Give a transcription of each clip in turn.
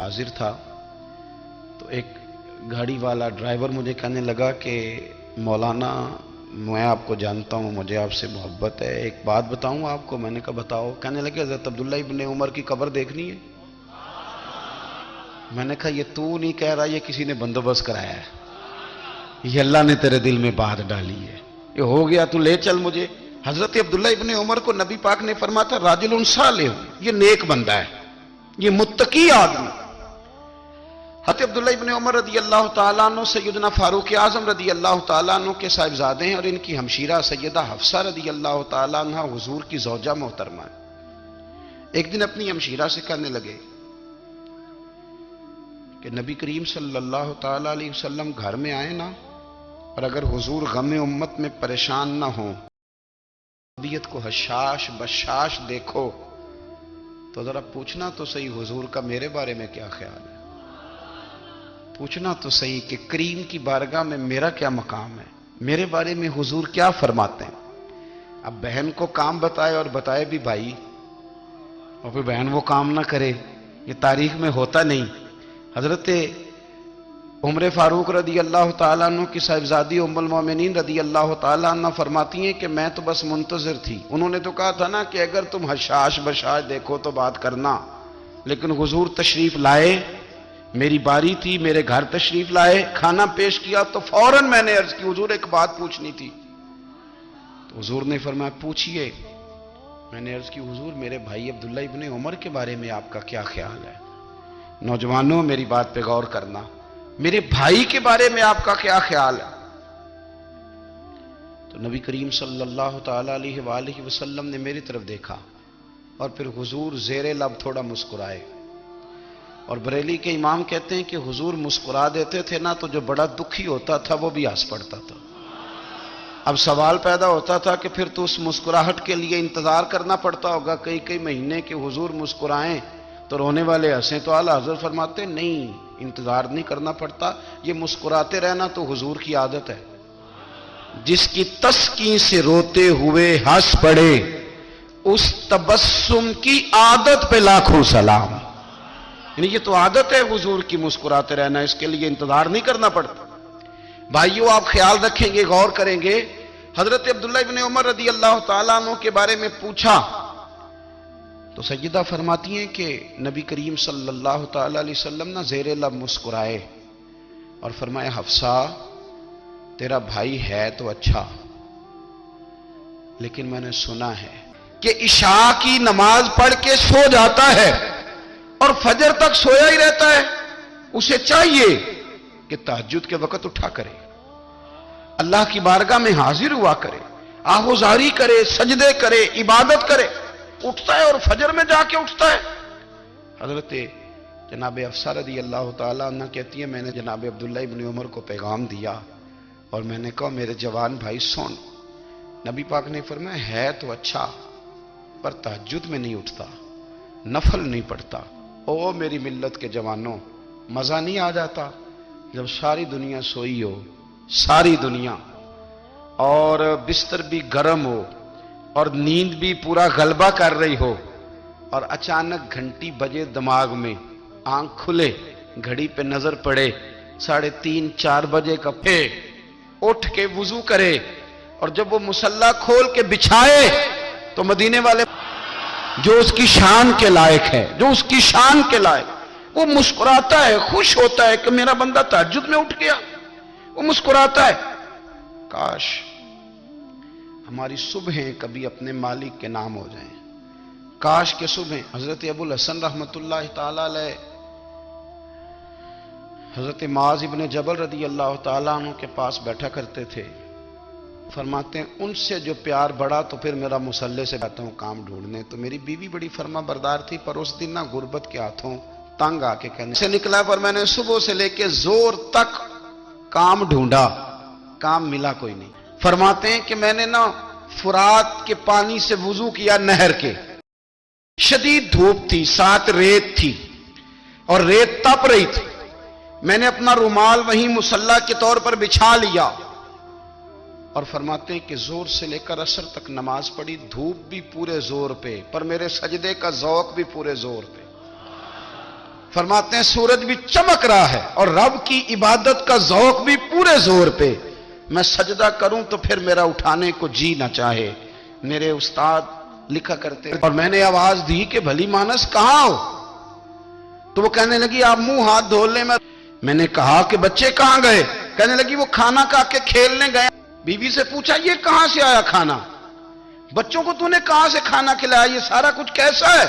حاضر تھا تو ایک گاڑی والا ڈرائیور مجھے کہنے لگا کہ مولانا میں آپ کو جانتا ہوں، مجھے آپ سے محبت ہے، ایک بات بتاؤں آپ کو؟ میں نے کہا بتاؤ۔ کہنے لگے حضرت عبداللہ ابن عمر کی قبر دیکھنی ہے۔ میں نے کہا یہ تو نہیں کہہ رہا، یہ کسی نے بندوبست کرایا ہے، یہ اللہ نے تیرے دل میں بات ڈالی ہے، یہ ہو گیا تو لے چل مجھے۔ حضرت عبداللہ ابن عمر کو نبی پاک نے فرمایا تھا راجل صالح، یہ نیک بندہ ہے، یہ متقی آدمی۔ حضرت عبداللہ ابن عمر رضی اللہ تعالیٰ عنہ سیدنا فاروق اعظم رضی اللہ تعالیٰ عنہ کے صاحبزادے ہیں، اور ان کی ہمشیرہ سیدہ حفصہ رضی اللہ تعالیٰ عنہ حضور کی زوجہ محترمہ ہے۔ ایک دن اپنی ہمشیرہ سے کہنے لگے کہ نبی کریم صلی اللہ تعالیٰ علیہ وسلم گھر میں آئے نا، اور اگر حضور غم امت میں پریشان نہ ہوں، طبیعت کو حشاش بشاش دیکھو تو ذرا پوچھنا تو صحیح حضور کا میرے بارے میں کیا خیال ہے، پوچھنا تو صحیح کہ کریم کی بارگاہ میں میرا کیا مقام ہے، میرے بارے میں حضور کیا فرماتے ہیں۔ اب بہن کو کام بتائے، اور بتائے بھی بھائی، اور پھر بہن وہ کام نہ کرے، یہ تاریخ میں ہوتا نہیں۔ حضرت عمر فاروق رضی اللہ تعالیٰ عنہ کی صاحبزادی ام المومنین رضی اللہ تعالیٰ عنہ فرماتی ہیں کہ میں تو بس منتظر تھی، انہوں نے تو کہا تھا نا کہ اگر تم حشاش بشاش دیکھو تو بات کرنا، لیکن حضور تشریف لائے، میری باری تھی، میرے گھر تشریف لائے، کھانا پیش کیا تو فوراً میں نے عرض کی حضور ایک بات پوچھنی تھی، تو حضور نے فرمایا پوچھئے۔ میں نے عرض کی حضور میرے بھائی عبداللہ ابن عمر کے بارے میں آپ کا کیا خیال ہے؟ نوجوانوں میری بات پہ غور کرنا، میرے بھائی کے بارے میں آپ کا کیا خیال ہے؟ تو نبی کریم صلی اللہ تعالیٰ علیہ وآلہ وسلم نے میری طرف دیکھا، اور پھر حضور زیر لب تھوڑا مسکرائے، اور بریلی کے امام کہتے ہیں کہ حضور مسکرا دیتے تھے نا تو جو بڑا دکھی ہوتا تھا وہ بھی ہنس پڑتا تھا۔ اب سوال پیدا ہوتا تھا کہ پھر تو اس مسکراہٹ کے لیے انتظار کرنا پڑتا ہوگا کئی کئی مہینے کہ حضور مسکرائیں تو رونے والے ہنسیں، تو اعلیٰ حضرت فرماتے نہیں، انتظار نہیں کرنا پڑتا، یہ مسکراتے رہنا تو حضور کی عادت ہے۔ جس کی تسکین سے روتے ہوئے ہنس پڑے، اس تبسم کی عادت پہ لاکھوں سلام۔ یعنی یہ تو عادت ہے حضور کی مسکراتے رہنا، اس کے لیے انتظار نہیں کرنا پڑتا۔ بھائیو آپ خیال رکھیں گے، غور کریں گے، حضرت عبداللہ ابن عمر رضی اللہ تعالیٰ عنہ کے بارے میں پوچھا تو سیدہ فرماتی ہیں کہ نبی کریم صلی اللہ تعالیٰ علیہ وسلم نہ زیر لب مسکرائے اور فرمایا حفصہ تیرا بھائی ہے تو اچھا، لیکن میں نے سنا ہے کہ عشاء کی نماز پڑھ کے سو جاتا ہے اور فجر تک سویا ہی رہتا ہے، اسے چاہیے کہ تہجد کے وقت اٹھا کرے، اللہ کی بارگاہ میں حاضر ہوا کرے، آہوزاری کرے، سجدے کرے، عبادت کرے، اٹھتا ہے اور فجر میں جا کے اٹھتا ہے۔ حضرت جناب حفصہ رضی اللہ تعالیٰ عنہ کہتی ہیں میں نے جناب عبداللہ ابن عمر کو پیغام دیا اور میں نے کہا میرے جوان بھائی سن، نبی پاک نے فرمایا ہے تو اچھا پر تہجد میں نہیں اٹھتا، نفل نہیں پڑھتا۔ او میری ملت کے جوانوں، مزہ نہیں آ جاتا جب ساری دنیا سوئی ہو، ساری دنیا، اور بستر بھی گرم ہو اور نیند بھی پورا غلبہ کر رہی ہو، اور اچانک گھنٹی بجے دماغ میں، آنکھ کھلے، گھڑی پہ نظر پڑے 3:30 4 بجے کا، پھر اٹھ کے وضو کرے، اور جب وہ مصلی کھول کے بچھائے تو مدینے والے جو اس کی شان کے لائق ہے، جو اس کی شان کے لائق، وہ مسکراتا ہے، خوش ہوتا ہے کہ میرا بندہ تہجد میں اٹھ گیا، وہ مسکراتا ہے۔ کاش ہماری صبحیں کبھی اپنے مالک کے نام ہو جائیں، کاش کے صبحیں۔ حضرت ابو الحسن رحمت اللہ تعالیٰ علیہ حضرت معاذ ابن جبل رضی اللہ تعالیٰ عنہ کے پاس بیٹھا کرتے تھے، فرماتے ہیں ان سے جو پیار بڑھا تو پھر میرا مصلی سے جاتا ہوں کام ڈھونڈنے، تو میری بیوی بڑی فرما بردار تھی، پر اس دن نہ غربت کے ہاتھوں تنگ آ کے کہنے سے نکلا، پر میں نے صبح سے لے کے زور تک کام ڈھونڈا، کام ملا کوئی نہیں۔ فرماتے ہیں کہ میں نے نا فرات کے پانی سے وضو کیا، نہر کے، شدید دھوپ تھی، ساتھ ریت تھی اور ریت تپ رہی تھی، میں نے اپنا رومال وہیں مصلی کے طور پر بچھا لیا، اور فرماتے ہیں کہ زور سے لے کر عصر تک نماز پڑھی، دھوپ بھی پورے زور پہ، پر میرے سجدے کا ذوق بھی پورے زور پہ۔ فرماتے ہیں سورج بھی چمک رہا ہے اور رب کی عبادت کا ذوق بھی پورے زور پہ، میں سجدہ کروں تو پھر میرا اٹھانے کو جی نہ چاہے۔ میرے استاد لکھا کرتے اور میں نے آواز دی کہ بھلی مانس کہاں ہو؟ تو وہ کہنے لگی آپ منہ ہاتھ دھو لیں۔ میں نے کہا کہ بچے کہاں گئے؟ کہنے لگی وہ کھانا کھا کے کھیلنے گئے۔ بیوی سے پوچھا یہ کہاں سے آیا کھانا؟ بچوں کو تو نے کہاں سے کھانا کھلایا؟ یہ سارا کچھ کیسا ہے؟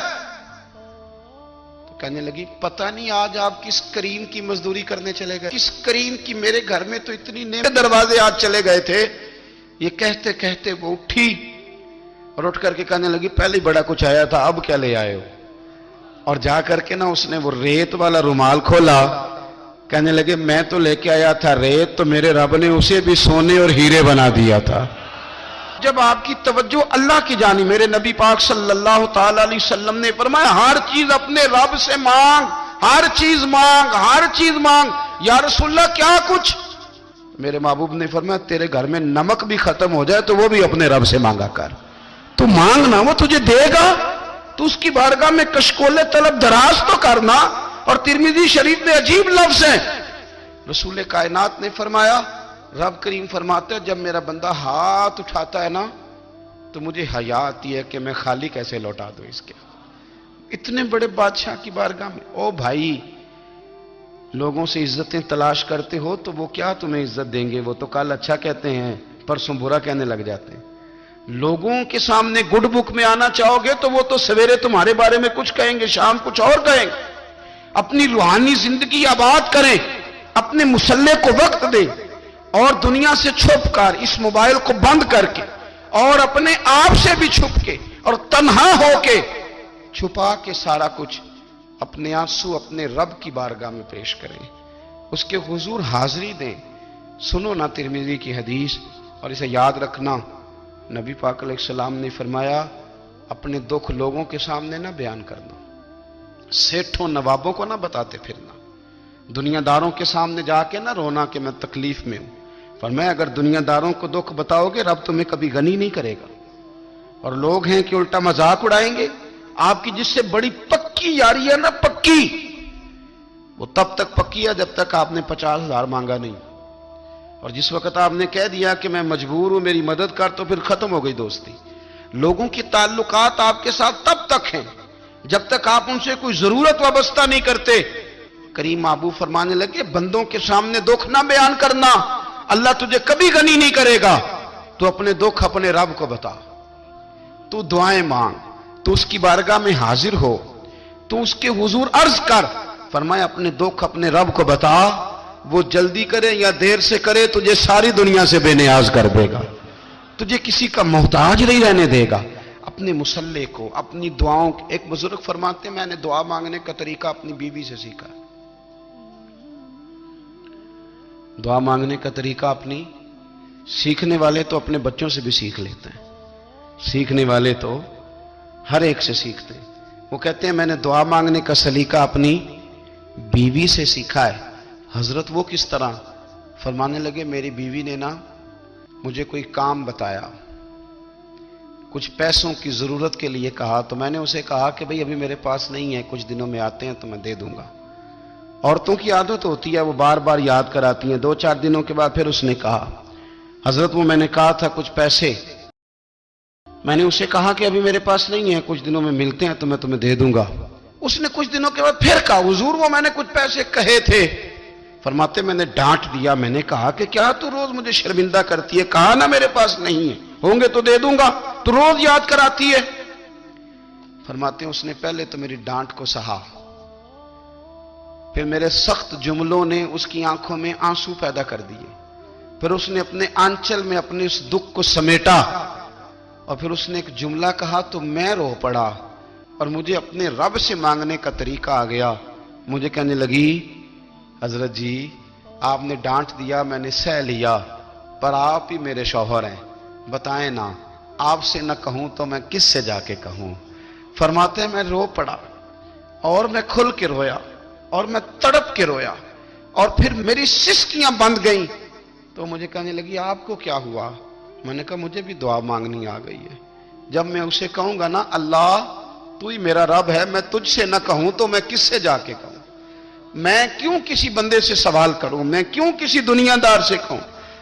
تو کہنے لگی پتہ نہیں آج آپ کس کریم کی مزدوری کرنے چلے گئے، کس کریم کی، میرے گھر میں تو اتنی نعمتیں، دروازے آج چلے گئے تھے۔ یہ کہتے کہتے وہ اٹھی اور اٹھ کر کے کہنے لگی پہلے ہی بڑا کچھ آیا تھا، اب کیا لے آئے ہو؟ اور جا کر کے نا اس نے وہ ریت والا رومال کھولا، کہنے لگے میں تو لے کے آیا تھا ریت، تو میرے رب نے اسے بھی سونے اور ہیرے بنا دیا تھا۔ جب آپ کی توجہ اللہ کی جانب، میرے نبی پاک صلی اللہ تعالی علیہ وسلم نے فرمایا ہر چیز اپنے رب سے مانگ، ہر چیز مانگ، ہر چیز مانگ۔ یا رسول اللہ کیا کچھ؟ میرے محبوب نے فرمایا تیرے گھر میں نمک بھی ختم ہو جائے تو وہ بھی اپنے رب سے مانگا کر، تو مانگنا وہ تجھے دے گا، تو اس کی بارگاہ میں کشکول طلب دراز تو کرنا۔ اور ترمذی شریف میں عجیب لفظ ہیں، رسول کائنات نے فرمایا، رب کریم فرماتے ہیں جب میرا بندہ ہاتھ اٹھاتا ہے نا تو مجھے حیا آتی ہے کہ میں خالی کیسے لوٹا دوں اس کے۔ اتنے بڑے بادشاہ کی بارگاہ میں، او بھائی لوگوں سے عزتیں تلاش کرتے ہو تو وہ کیا تمہیں عزت دیں گے؟ وہ تو کل اچھا کہتے ہیں پرسوں برا کہنے لگ جاتے ہیں۔ لوگوں کے سامنے گڈ بک میں آنا چاہو گے تو وہ تو سویرے تمہارے بارے میں کچھ کہیں گے، شام کچھ اور کہیں گے۔ اپنی روحانی زندگی آباد کریں، اپنے مسلح کو وقت دیں، اور دنیا سے چھپ کر اس موبائل کو بند کر کے اور اپنے آپ سے بھی چھپ کے اور تنہا ہو کے چھپا کے سارا کچھ اپنے آنسو اپنے رب کی بارگاہ میں پیش کریں، اس کے حضور حاضری دیں۔ سنو نا ترمذی کی حدیث، اور اسے یاد رکھنا، نبی پاک علیہ السلام نے فرمایا اپنے دکھ لوگوں کے سامنے نہ بیان کرنا، سیٹھوں نوابوں کو نہ بتاتے پھرنا، دنیا داروں کے سامنے جا کے نہ رونا کہ میں تکلیف میں ہوں۔ فرمایا اگر دنیا داروں کو دکھ بتاؤ گے رب تمہیں کبھی غنی نہیں کرے گا، اور لوگ ہیں کہ الٹا مذاق اڑائیں گے۔ آپ کی جس سے بڑی پکی یاری ہے نا، پکی، وہ تب تک پکی ہے جب تک آپ نے 50,000 مانگا نہیں، اور جس وقت آپ نے کہہ دیا کہ میں مجبور ہوں میری مدد کر تو پھر ختم ہو گئی دوستی۔ لوگوں کی تعلقات آپ کے ساتھ تب تک ہیں جب تک آپ ان سے کوئی ضرورت وابستہ نہیں کرتے۔ کریم محبوب فرمانے لگے بندوں کے سامنے دکھ نہ بیان کرنا، اللہ تجھے کبھی غنی نہیں کرے گا۔ تو اپنے دکھ اپنے رب کو بتا، تو دعائیں مانگ، تو اس کی بارگاہ میں حاضر ہو، تو اس کے حضور عرض کر۔ فرمایا اپنے دکھ اپنے رب کو بتا، وہ جلدی کرے یا دیر سے کرے تجھے ساری دنیا سے بے نیاز کر دے گا، تجھے کسی کا محتاج نہیں رہنے دے گا۔ اپنے مسلح کو، اپنی دعاؤں، ایک بزرگ فرماتے ہیں میں نے دعا مانگنے کا طریقہ اپنی بیوی سے سیکھا۔ دعا مانگنے کا طریقہ اپنی، سیکھنے والے تو اپنے بچوں سے بھی سیکھ لیتے ہیں، سیکھنے والے تو ہر ایک سے سیکھتے ہیں۔ وہ کہتے ہیں میں نے دعا مانگنے کا سلیقہ اپنی بیوی سے سیکھا ہے۔ حضرت وہ کس طرح؟ فرمانے لگے میری بیوی نے نا مجھے کوئی کام بتایا، کچھ پیسوں کی ضرورت کے لیے کہا، تو میں نے اسے کہا کہ بھئی ابھی میرے پاس نہیں ہے، کچھ دنوں میں آتے ہیں تو میں دے دوں گا۔ عورتوں کی عادت ہوتی ہے وہ بار بار یاد کراتی ہیں، 2-4 دنوں کے بعد پھر اس نے کہا حضرت وہ میں نے کہا تھا کچھ پیسے، میں نے اسے کہا کہ ابھی میرے پاس نہیں ہے، کچھ دنوں میں ملتے ہیں تو میں تمہیں دے دوں گا۔ اس نے کچھ دنوں کے بعد پھر کہا حضور وہ میں نے کچھ پیسے کہے تھے۔ فرماتے میں نے ڈانٹ دیا، میں نے کہا کہ کیا تو روز مجھے شرمندہ کرتی ہے، کہا نا میرے پاس نہیں ہے، ہوں گے تو دے دوں گا، تو روز یاد کراتی ہے۔ فرماتے ہیں اس نے پہلے تو میری ڈانٹ کو سہا، پھر میرے سخت جملوں نے اس کی آنکھوں میں آنسو پیدا کر دیے، پھر اس نے اپنے آنچل میں اپنے اس دکھ کو سمیٹا، اور پھر اس نے ایک جملہ کہا تو میں رو پڑا، اور مجھے اپنے رب سے مانگنے کا طریقہ آ گیا۔ مجھے کہنے لگی حضرت جی آپ نے ڈانٹ دیا میں نے سہ لیا، پر آپ ہی میرے شوہر ہیں، بتائیں نا آپ سے نہ کہوں تو میں کس سے جا کے کہوں۔ فرماتے ہیں میں رو پڑا، اور میں کھل کے رویا، اور میں تڑپ کے رویا، اور پھر میری سسکیاں بند گئیں۔ تو مجھے کہنے لگی آپ کو کیا ہوا؟ میں نے کہا مجھے بھی دعا مانگنی آ گئی ہے، جب میں اسے کہوں گا نا اللہ تو ہی میرا رب ہے، میں تجھ سے نہ کہوں تو میں کس سے جا کے کہوں۔ میں کیوں کسی بندے سے سوال کروں, میں کیوں کسی دنیا دار سے کہوں,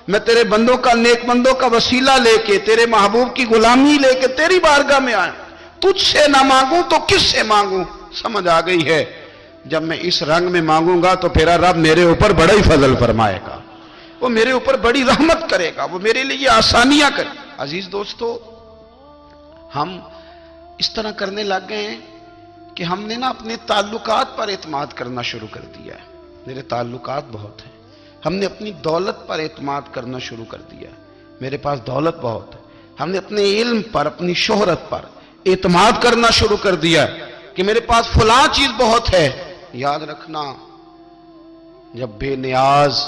میں تیرے بندوں کا, نیک بندوں کا وسیلہ لے کے, تیرے محبوب کی غلامی لے کے تیری بارگاہ میں آیا. تجھ سے نہ مانگوں تو کس سے مانگوں. سمجھ آ گئی ہے, جب میں اس رنگ میں مانگوں گا تو پھر رب میرے اوپر بڑا ہی فضل فرمائے گا, وہ میرے اوپر بڑی رحمت کرے گا, وہ میرے لیے آسانیاں کرے. عزیز دوستو, ہم اس طرح کرنے لگ گئے ہیں کہ ہم نے نا اپنے تعلقات پر اعتماد کرنا شروع کر دیا ہے. میرے تعلقات بہت ہیں. ہم نے اپنی دولت پر اعتماد کرنا شروع کر دیا ہے. میرے پاس دولت بہت ہے. ہم نے اپنے علم پر, اپنی شہرت پر اعتماد کرنا شروع کر دیا ہے کہ میرے پاس فلاں چیز بہت ہے. یاد رکھنا, جب بے نیاز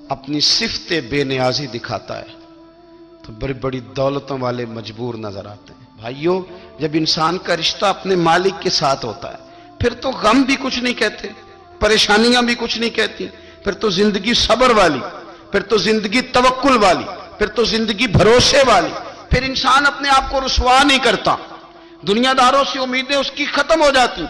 اپنی صفت بے نیازی دکھاتا ہے تو بڑی بڑی دولتوں والے مجبور نظر آتے ہیں. بھائیو, جب انسان کا رشتہ اپنے مالک کے ساتھ ہوتا ہے پھر تو غم بھی کچھ نہیں کہتے, پریشانیاں بھی کچھ نہیں کہتی, پھر تو زندگی صبر والی, پھر تو زندگی توکل والی, پھر تو زندگی بھروسے والی. پھر انسان اپنے آپ کو رسوا نہیں کرتا. دنیا داروں سے امیدیں اس کی ختم ہو جاتی,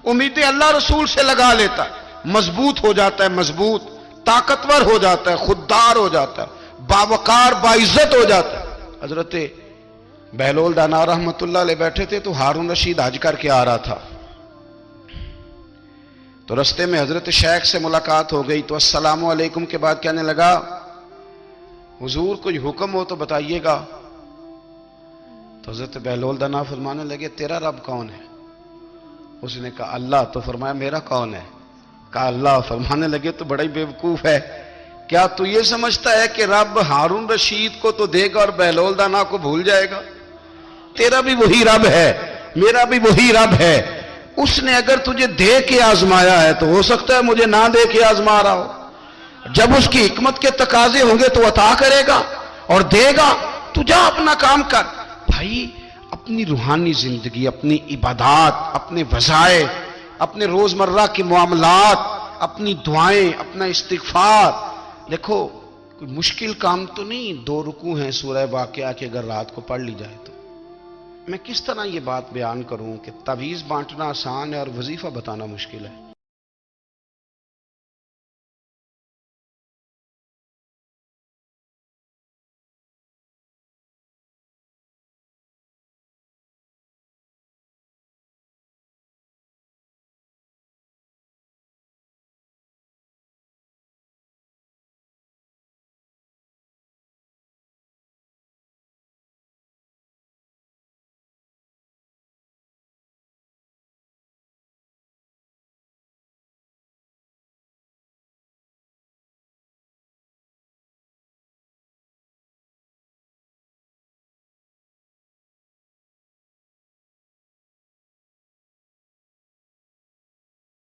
امیدیں اللہ رسول سے لگا لیتا ہے, مضبوط ہو جاتا ہے, مضبوط, طاقتور ہو جاتا ہے, خوددار ہو جاتا ہے, باوقار باعزت ہو جاتا ہے. حضرت بہلول دانا رحمت اللہ علیہ بیٹھے تھے تو ہارون رشید حج کر کے آ رہا تھا. تو رستے میں حضرت شیخ سے ملاقات ہو گئی تو السلام علیکم کے بعد کہنے لگا, حضور کوئی حکم ہو تو بتائیے گا. تو حضرت بہلول دانا فرمانے لگے, تیرا رب کون ہے؟ اس نے کہا اللہ. تو فرمایا میرا کون ہے؟ کہا اللہ. فرمانے لگے تو بڑا ہی بیوقوف ہے, کیا تو یہ سمجھتا ہے کہ رب ہارون رشید کو تو دے گا اور بہلول دانا کو بھول جائے گا؟ تیرا بھی وہی رب ہے, میرا بھی وہی رب ہے. اس نے اگر تجھے دے کے آزمایا ہے تو ہو سکتا ہے مجھے نہ دے کے آزما رہا ہو. جب اس کی حکمت کے تقاضے ہوں گے تو عطا کرے گا اور دے گا. تو جا اپنا کام کر. بھائی, اپنی روحانی زندگی, اپنی عبادات, اپنے وظائف, اپنے روزمرہ کے معاملات, اپنی دعائیں, اپنا استغفار. دیکھو کوئی مشکل کام تو نہیں, 2 رکوع ہیں سورہ واقعہ کے, اگر رات کو پڑھ لی جائے تو. میں کس طرح یہ بات بیان کروں کہ تعویذ بانٹنا آسان ہے اور وظیفہ بتانا مشکل ہے.